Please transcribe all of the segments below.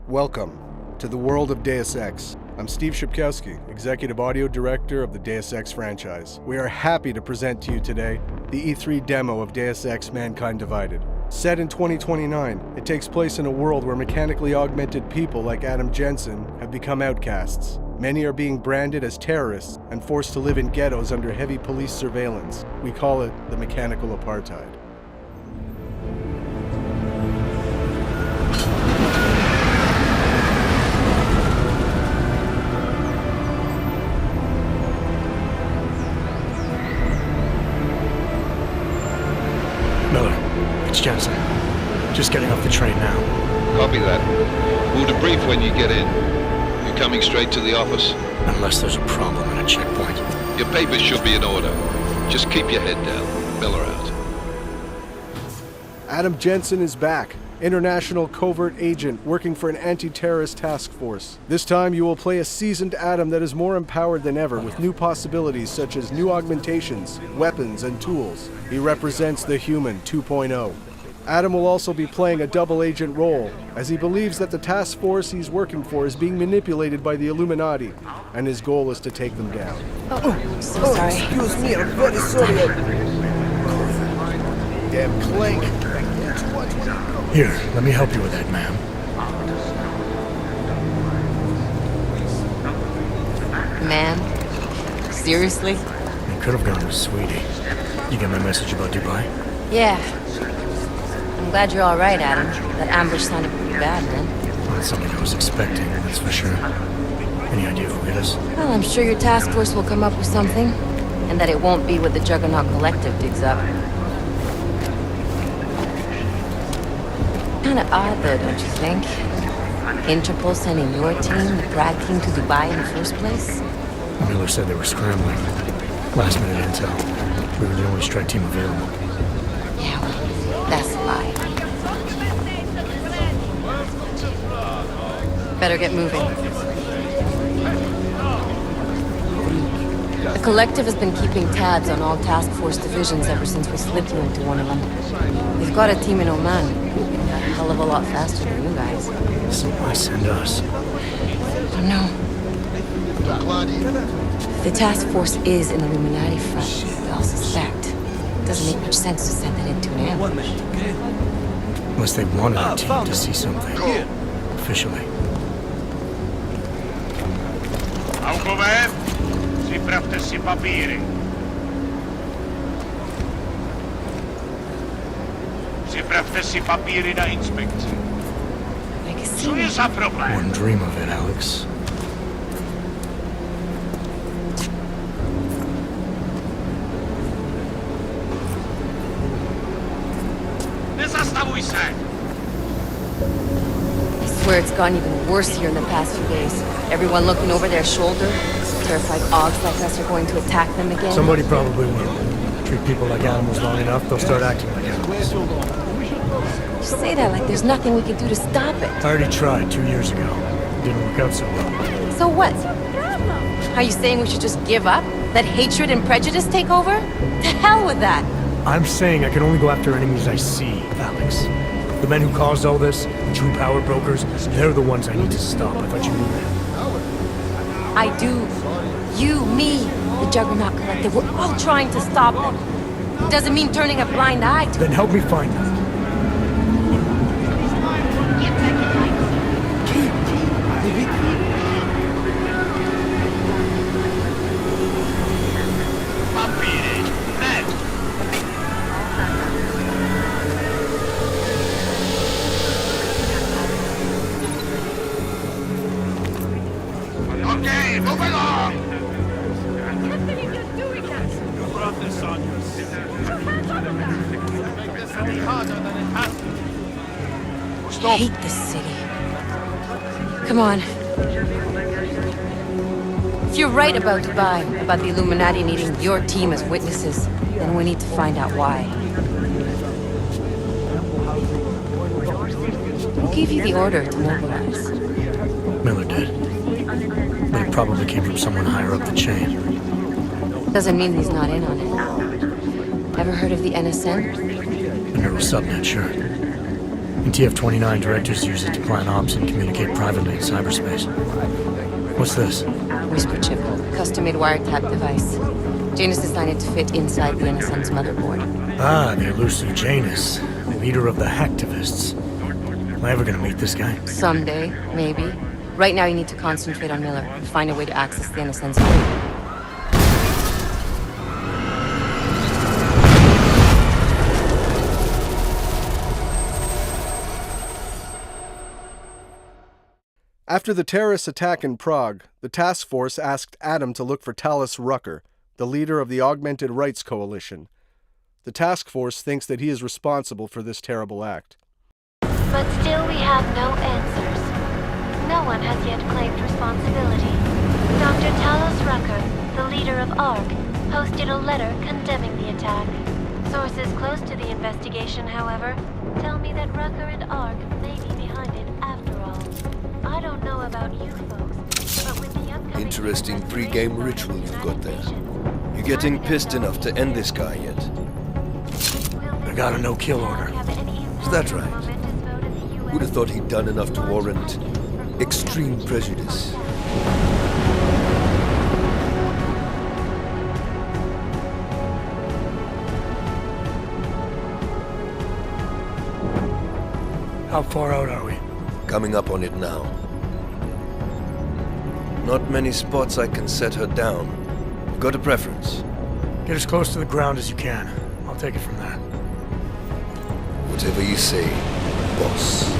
Welcome to the world of Deus Ex. I'm Steve Szczepkowski, Executive Audio Director of the Deus Ex franchise. We are happy to present to you today the E3 demo of Deus Ex Mankind Divided. Set in 2029, it takes place in a world where mechanically augmented people like Adam Jensen have become outcasts. Many are being branded as terrorists and forced to live in ghettos under heavy police surveillance. We call it the mechanical apartheid. It's Jensen. Just getting off the train now. Copy that. We'll debrief when you get in. You coming straight to the office? Unless there's a problem at a checkpoint. Your papers should be in order. Just keep your head down. Miller out. Adam Jensen is back. International covert agent working for an anti-terrorist task force. This time you will play a seasoned Adam that is more empowered than ever with new possibilities such as new augmentations, weapons, and tools. He represents the Human 2.0. Adam will also be playing a double agent role, as he believes that the task force he's working for is being manipulated by the Illuminati, and his goal is to take them down. So sorry. Excuse me, I'm very sorry. Damn clank. Here, let me help you with that, ma'am. Ma'am? Seriously? You could have gone with Sweetie. You get my message about Dubai? Yeah. I'm glad you're all right, Adam. That ambush sounded pretty bad, man. Not something I was expecting, that's for sure. Any idea who hit us? Well, I'm sure your task force will come up with something. And that it won't be what the Juggernaut Collective digs up. Kinda odd, though, don't you think? Interpol sending your team, the Prague team, to Dubai in the first place? Miller said they were scrambling. Last minute intel. We were the only strike team available. Yeah, well, that's a lie. Better get moving. The Collective has been keeping tabs on all task force divisions ever since we slipped you into one of them. They've got a team in Oman. A hell of a lot faster than you guys. So why send us? I don't know. The task force is an Illuminati front, we all suspect. It doesn't make much sense to send it into an ambush. Unless they wanted our team to see something. Officially. Alcover, připravte si papíry. Připravte si papíry na inspekci. Co je za problém? Wouldn't dream of it, Alex. Nezastavuj se! I swear it's gotten even worse here in the past few days. Everyone looking over their shoulder. Terrified Augs like us are going to attack them again. Somebody probably will. Treat people like animals long enough, they'll start acting like animals. You say that like there's nothing we can do to stop it. I already tried 2 years ago. Didn't work out so well. So what? Are you saying we should just give up? Let hatred and prejudice take over? To hell with that! I'm saying I can only go after enemies I see, Alex. The men who caused all this, the true power brokers, they're the ones I need to stop. I thought you knew that. I do. You, me, the Juggernaut Collective, we're all trying to stop them. It doesn't mean turning a blind eye to Then help me find them. Papíry, hned! Okay, move along! You brought this on yourself. Make this any harder than it has to. I Stop! hate this city. Come on. If you're right about Dubai, about the Illuminati needing your team as witnesses, then we need to find out why. Who gave you the order to mobilize? Miller did. But it probably came from someone higher up the chain. Doesn't mean he's not in on it. Ever heard of the NSN? The neural subnet, sure. In TF-29, directors use it to plan ops and communicate privately in cyberspace. What's this? Whisper chip, custom-made wiretap device. Janus designed it to fit inside the NSN's motherboard. Ah, the elusive Janus, leader of the hacktivists. Am I ever gonna meet this guy? Someday, maybe. Right now you need to concentrate on Miller and find a way to access the NSN's home. After the terrorist attack in Prague, the task force asked Adam to look for Talos Rucker, the leader of the Augmented Rights Coalition. The task force thinks that he is responsible for this terrible act. But still we have no answers. No one has yet claimed responsibility. Dr. Talos Rucker, the leader of ARC, posted a letter condemning the attack. Sources close to the investigation, however, tell me that Rucker and ARC may be behind it after all. I don't know about you folks, but with the upcoming... Interesting pre-game ritual you've got there. You getting pissed enough to end this guy yet? I got a no-kill order. Is that right? Would have thought he'd done enough to warrant extreme prejudice. How far out are we? Coming up on it now. Not many spots I can set her down. Got a preference? Get as close to the ground as you can. I'll take it from there. Whatever you say, boss.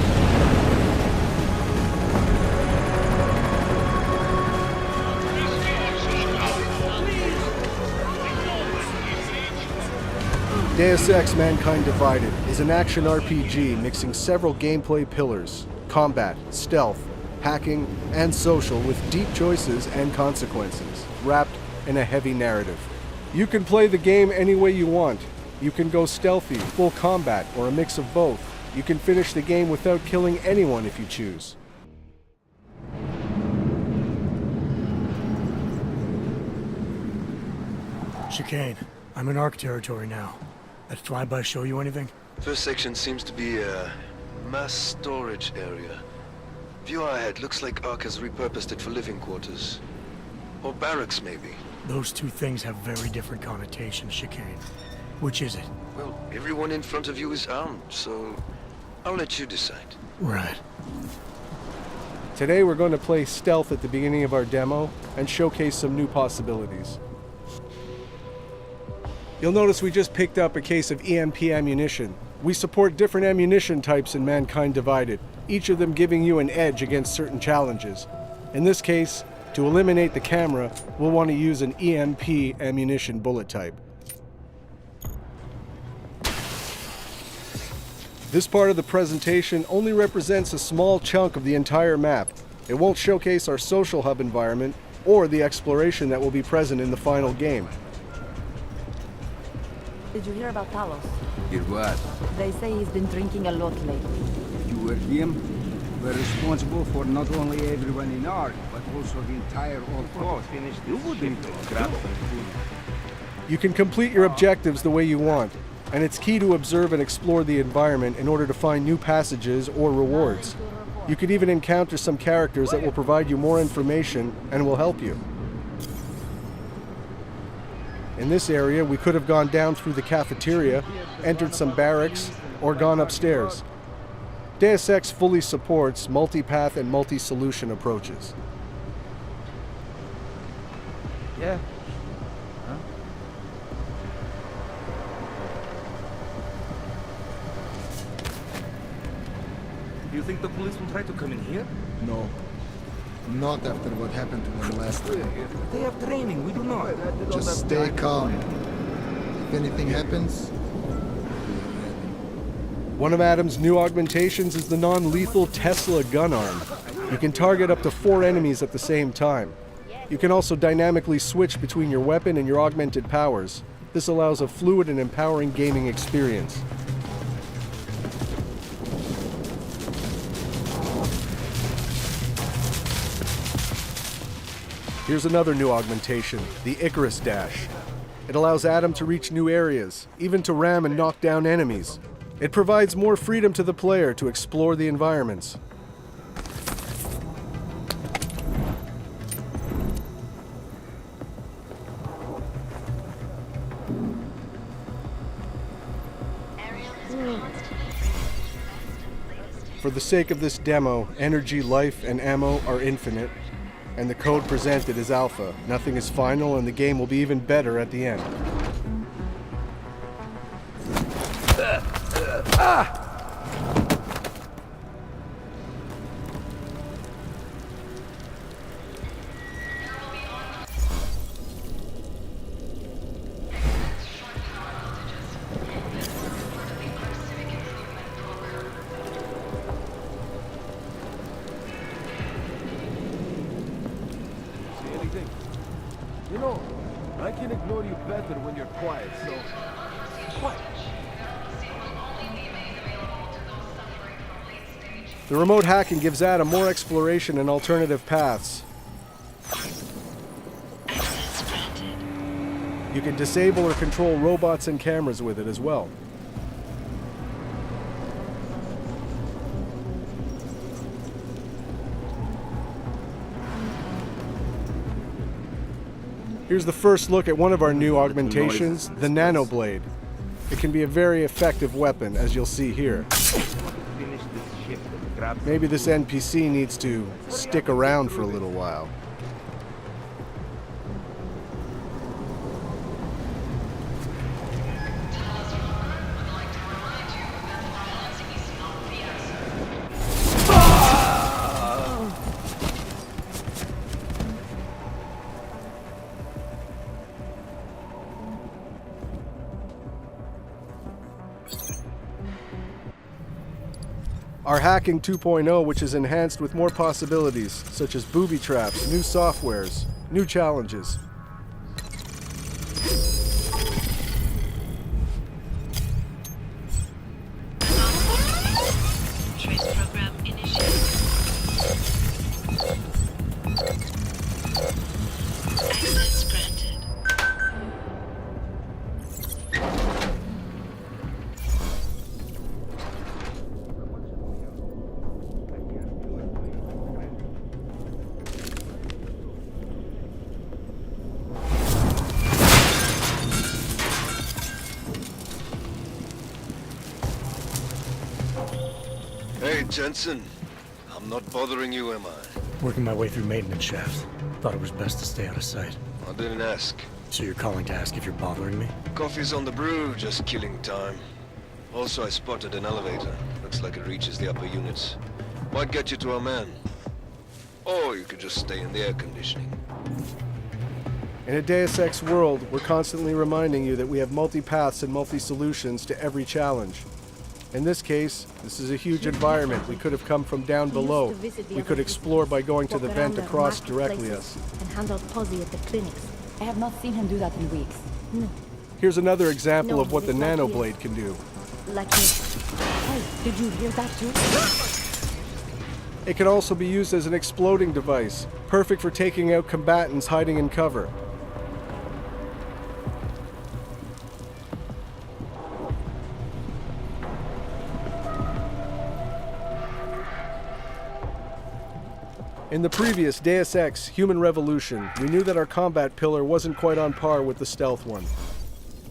Deus Ex Mankind Divided is an action RPG mixing several gameplay pillars: combat, stealth, hacking, and social, with deep choices and consequences, wrapped in a heavy narrative. You can play the game any way you want. You can go stealthy, full combat, or a mix of both. You can finish the game without killing anyone if you choose. Chicane, I'm in ARC territory now. That flyby show you anything? First section seems to be a mass storage area. View ahead looks like ARC has repurposed it for living quarters. Or barracks, maybe. Those two things have very different connotations, Chicane. Which is it? Well, everyone in front of you is armed, so I'll let you decide. Right. Today we're going to play stealth at the beginning of our demo and showcase some new possibilities. You'll notice we just picked up a case of Emp Ammunition. We support different ammunition types in Mankind Divided, each of them giving you an edge against certain challenges. In this case, to eliminate the camera, we'll want to use an EMP ammunition bullet type. This part of the presentation only represents a small chunk of the entire map. It won't showcase our social hub environment or the exploration that will be present in the final game. Did you hear about Talos? Hear what? They say he's been drinking a lot lately. You were him? We're responsible for not only everyone in ARC, but also the entire old force. You wouldn't grab some food. You can complete your objectives the way you want, and it's key to observe and explore the environment in order to find new passages or rewards. You could even encounter some characters that will provide you more information and will help you. In this area, we could have gone down through the cafeteria, entered some barracks, or gone upstairs. Deus Ex fully supports multi-path and multi-solution approaches. Yeah. Do you think the police will try to come in here? No. Not after what happened to them last time. They have training, we do not. Just stay calm. If anything happens, One of Adam's new augmentations is the non-lethal Tesla gun arm. You can target up to 4 enemies at the same time. You can also dynamically switch between your weapon and your augmented powers. This allows a fluid and empowering gaming experience. Here's another new augmentation, the Icarus Dash. It allows Adam to reach new areas, even to ram and knock down enemies. It provides more freedom to the player to explore the environments. For the sake of this demo, energy, life, and ammo are infinite, and the code presented is alpha. Nothing is final, and the game will be even better at the end. You know, I can ignore you better when you're quiet, so... Quiet. The remote hacking gives Adam more exploration and alternative paths. You can disable or control robots and cameras with it as well. Here's the first look at one of our new augmentations, the Nano Blade. It can be a very effective weapon, as you'll see here. Maybe this NPC needs to stick around for a little while. Our Hacking 2.0, which is enhanced with more possibilities, such as booby traps, new softwares, new challenges. Trace program initiated. Access granted. Hey, Jensen. I'm not bothering you, am I? Working my way through maintenance shafts. Thought it was best to stay out of sight. I didn't ask. So you're calling to ask if you're bothering me? Coffee's on the brew, just killing time. Also, I spotted an elevator. Looks like it reaches the upper units. Might get you to our man. Or you could just stay in the air conditioning. In a Deus Ex world, we're constantly reminding you that we have multi-paths and multi-solutions to every challenge. In this case, this is a huge environment. We could have come from down below. We could explore by going to the vent across directly us. And handle Posy at the clinics. I have not seen him do that in weeks. No. Here's another example of what the Nano Blade can do. Like this. Hey, did you hear that too? It can also be used as an exploding device, perfect for taking out combatants hiding in cover. In the previous Deus Ex Human Revolution, we knew that our combat pillar wasn't quite on par with the stealth one.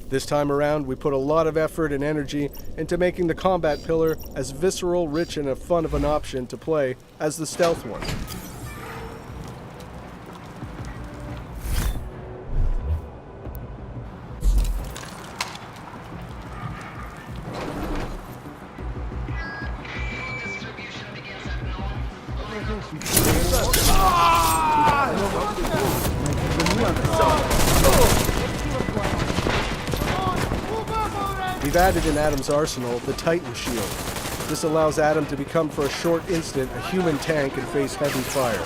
This time around, we put a lot of effort and energy into making the combat pillar as visceral, rich, and fun of an option to play as the stealth one. We've added in Adam's arsenal the Titan Shield. This allows Adam to become for a short instant a human tank and face heavy fire.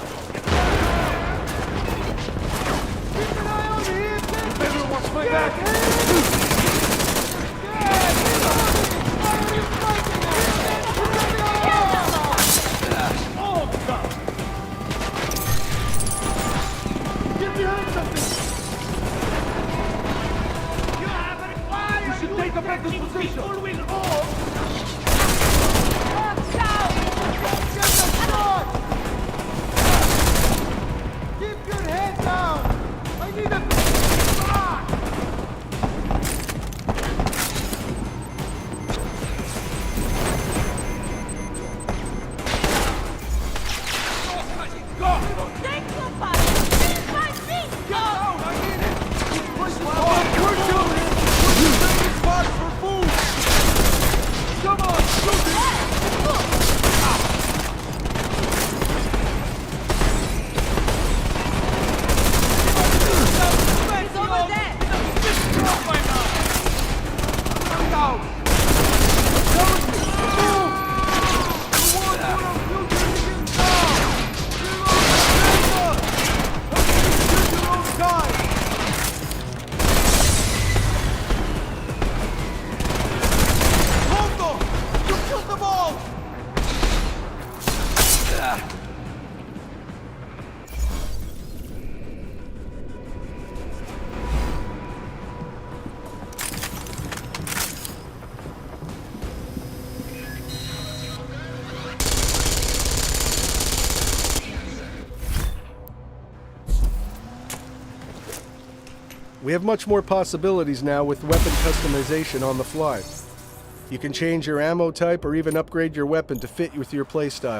We have much more possibilities now with weapon customization on the fly. You can change your ammo type or even upgrade your weapon to fit with your playstyle.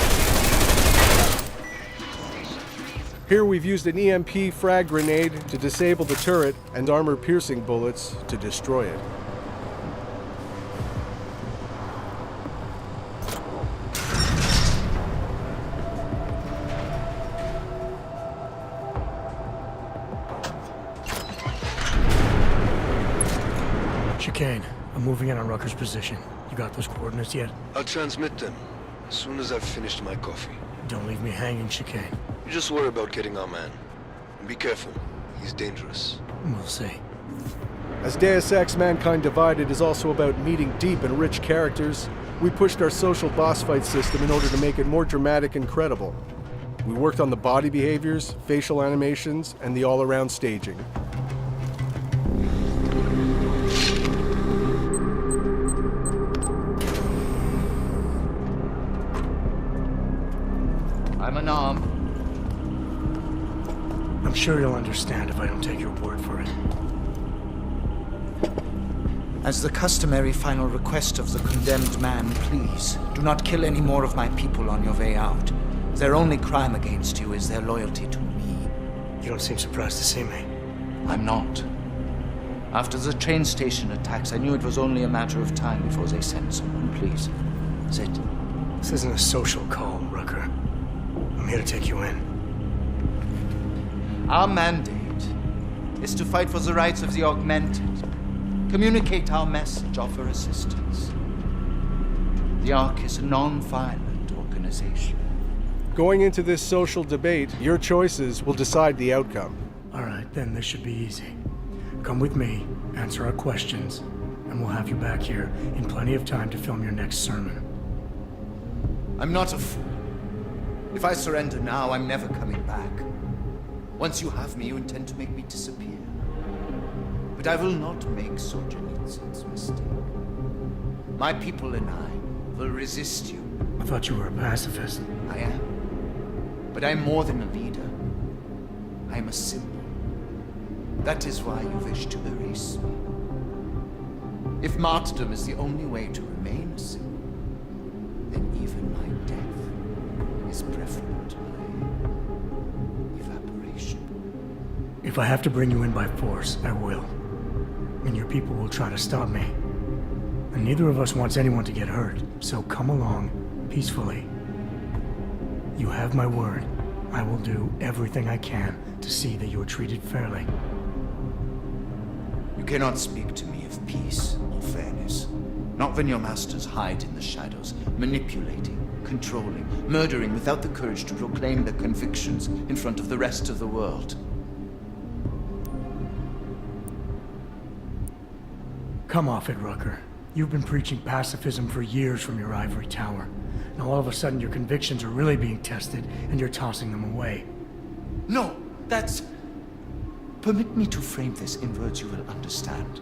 Here we've used an EMP frag grenade to disable the turret and armor-piercing bullets to destroy it. Chicane, I'm moving in on Rucker's position. You got those coordinates yet? I'll transmit them as soon as I've finished my coffee. Don't leave me hanging, Chicane. You just worry about getting our man. And be careful. He's dangerous. We'll see. As Deus Ex Mankind Divided is also about meeting deep and rich characters, we pushed our social boss fight system in order to make it more dramatic and credible. We worked on the body behaviors, facial animations, and the all-around staging. I'm unarmed. I'm sure you'll understand if I don't take your word for it. As the customary final request of the condemned man, please, do not kill any more of my people on your way out. Their only crime against you is their loyalty to me. You don't seem surprised to see me. I'm not. After the train station attacks, I knew it was only a matter of time before they sent someone. Please, sit. This isn't a social call, Rucker. I'm here to take you in. Our mandate is to fight for the rights of the augmented. Communicate our message, offer assistance. The Ark is a non-violent organization. Going into this social debate, your choices will decide the outcome. All right, then this should be easy. Come with me, answer our questions, and we'll have you back here in plenty of time to film your next sermon. I'm not a fool. If I surrender now, I'm never coming back. Once you have me, you intend to make me disappear. But I will not make Solzhenitsyn's mistake. My people and I will resist you. I thought you were a pacifist. I am. But I'm more than a leader. I am a symbol. That is why you wish to erase me. If martyrdom is the only way to remain a symbol, then even my death is preferable to my evaporation. If I have to bring you in by force, I will. And your people will try to stop me. And neither of us wants anyone to get hurt, so come along peacefully. You have my word. I will do everything I can to see that you are treated fairly. You cannot speak to me of peace or fairness. Not when your masters hide in the shadows, manipulating, controlling, murdering without the courage to proclaim their convictions in front of the rest of the world. Come off it, Rucker. You've been preaching pacifism for years from your ivory tower. Now all of a sudden your convictions are really being tested and you're tossing them away. No, that's... Permit me to frame this in words you will understand.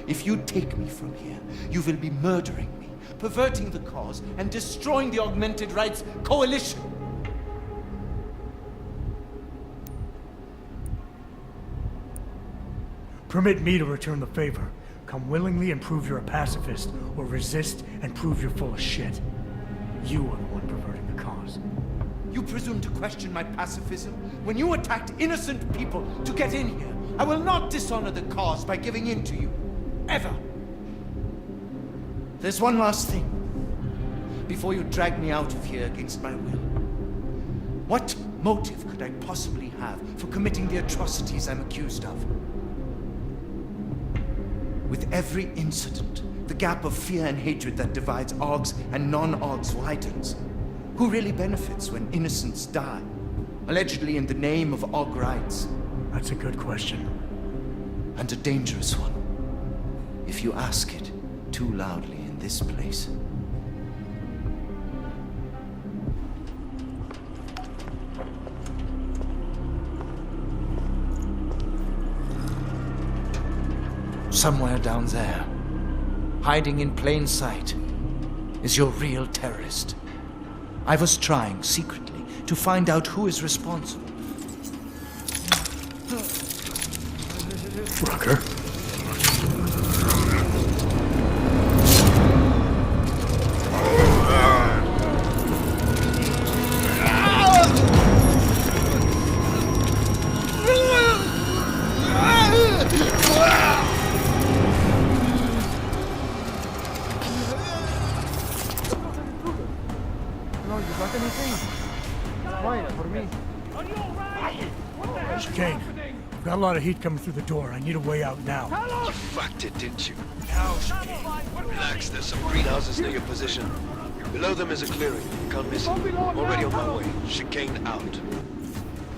If you take me from here, you will be murdering me, perverting the cause, and destroying the Augmented Rights Coalition. Permit me to return the favor. Come willingly and prove you're a pacifist, or resist and prove you're full of shit. You are the one perverting the cause. You presume to question my pacifism when you attacked innocent people to get in here. I will not dishonor the cause by giving in to you. Ever. There's one last thing. Before you drag me out of here against my will. What motive could I possibly have for committing the atrocities I'm accused of? With every incident, the gap of fear and hatred that divides Augs and non-Augs widens. Who really benefits when innocents die? Allegedly in the name of Aug rights. That's a good question. And a dangerous one. If you ask it too loudly in this place. somewhere down there, hiding in plain sight, is your real terrorist. I was trying secretly to find out who is responsible. Rucker? Chicane, I've got a lot of heat coming through the door. I need a way out now. You fucked it, didn't you? Now, relax, there's some greenhouses near your position. Below them is a clearing. You can't miss it. Already on my way. Chicane out.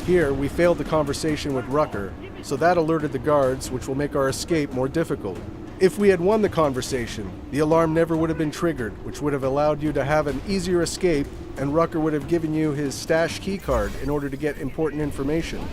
Here, we failed the conversation with Rucker, so that alerted the guards, which will make our escape more difficult. If we had won the conversation, the alarm never would have been triggered, which would have allowed you to have an easier escape, and Rucker would have given you his stash keycard in order to get important information.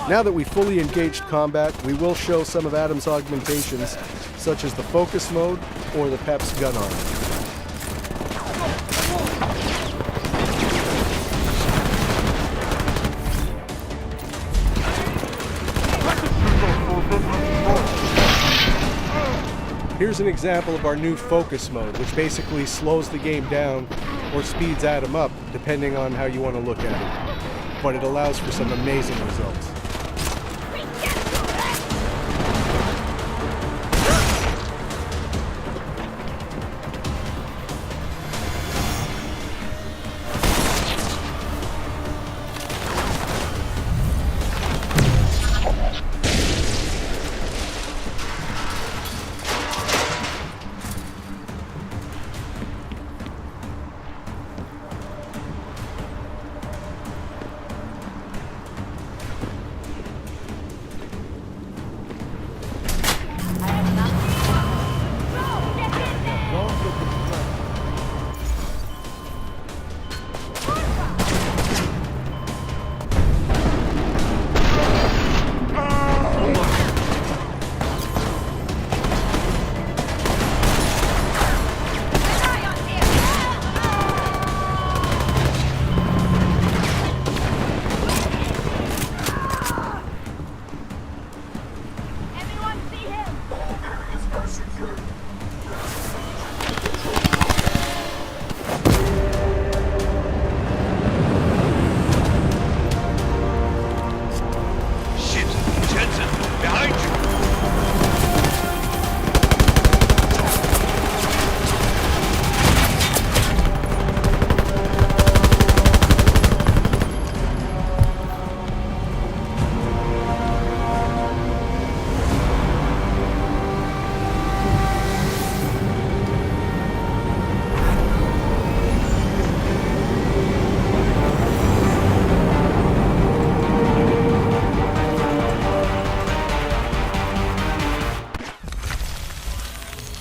Now that we fully engaged combat, we will show some of Adam's augmentations, such as the focus mode or the Pep's gun arm. Here's an example of our new focus mode, which basically slows the game down or speeds Adam up, depending on how you want to look at it. But it allows for some amazing results.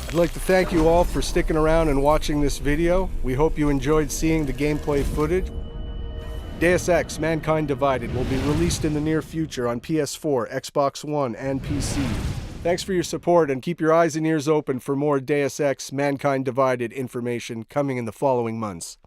I'd like to thank you all for sticking around and watching this video. We hope you enjoyed seeing the gameplay footage. Deus Ex: Mankind Divided will be released in the near future on PS4, Xbox One, and PC. Thanks for your support, and keep your eyes and ears open for more Deus Ex: Mankind Divided information coming in the following months.